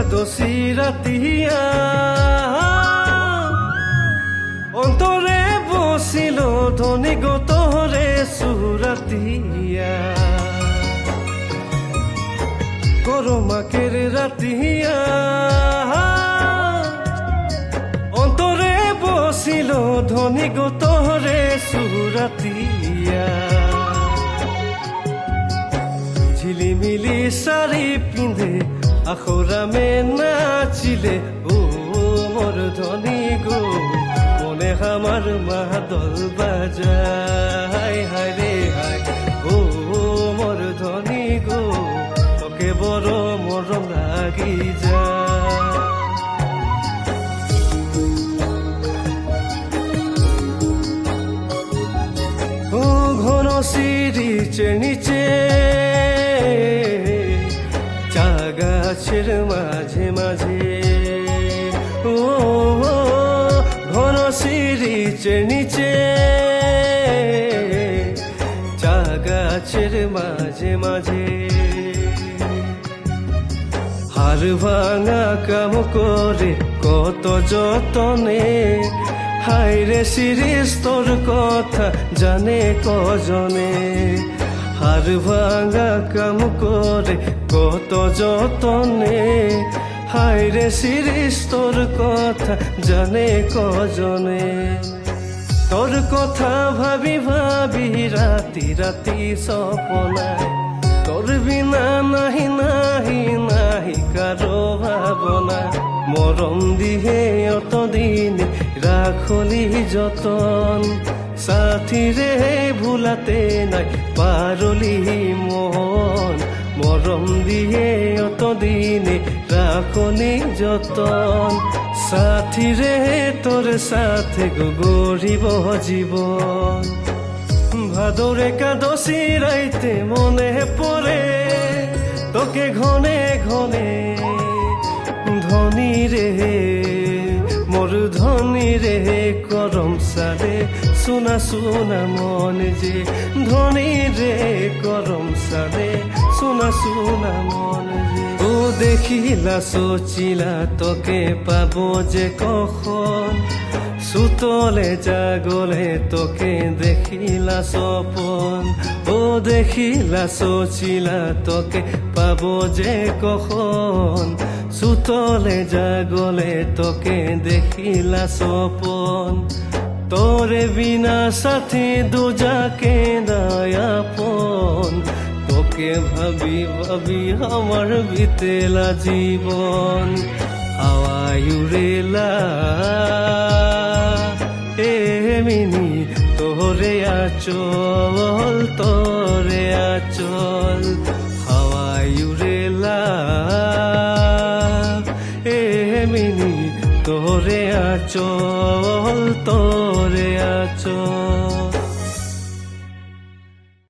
একাদশী রাতিয়া অন্তরে বসিল ধনী গতরে সুরাতিয়া গরমাকের রাতিয়া অন্তরে বসিল ধনী গতরে সুরাতিয়া ঝিলিমিলি শাড়ি পিঁধে আখরামে নাচিলে ও মোর ধনী গো মনে আমার মাদল বাজায় হায় রে হায় ও মোর ধনী গো তোকে বড় মরম লাগি যায় ও ঘন সিঁড়ির নিচে চা গাছের মাঝে মাঝে ও ঘন সিঁড়ির নিচে চা গাছের মাঝে মাঝে হার ভাঙা কাম করে কত যতনে হায় রে শিরিষ তোর কথা জানে কজনে হার ভাঙা কাম করে কত যতনে হায় রে শিরিষ তোর কথা জানে কজনে তোর কথা ভাবি ভাবি রাতি রাতি সপনায় তোর বিনা নাহি নাহি নাহি কারো ভাবনা মরম দিহে অতদিন রাখলি যতন সাথী রে ভুলাতে নাই পারলি মন মরম দিয়ে অতদিন রাখলি যতন সাথী রে তোর সাথে গরিব জীবন ভাদর একাদশী রাইতে মনে পড়ে তোকে ঘনে ঘনে ধনী রে মোর ধনী রে করম সারে সোনা সোনা মন যে ধনী রে করম সারে সোনা সোনা মন যে ও দেখিলা সোচিলা তোকে পাবো যে কখন সুতলে জাগলে তোকে দেখিলা স্বপন ও দেখিলা সোচিলা তোকে পাবো যে কখন সুতলে জাগলে তোকে দেখিলা স্বপন তোরে বিনা সাথী দুজাকে দায়াপন তোকে ভাবি ভাবি আমার বিতেলা জীবন হাওয়ায় উড়েলা এমিনি তোরে আচল তোরে আচল হাওয়ায় উড়েলা এমিনি তোরে আচল তোরে আচল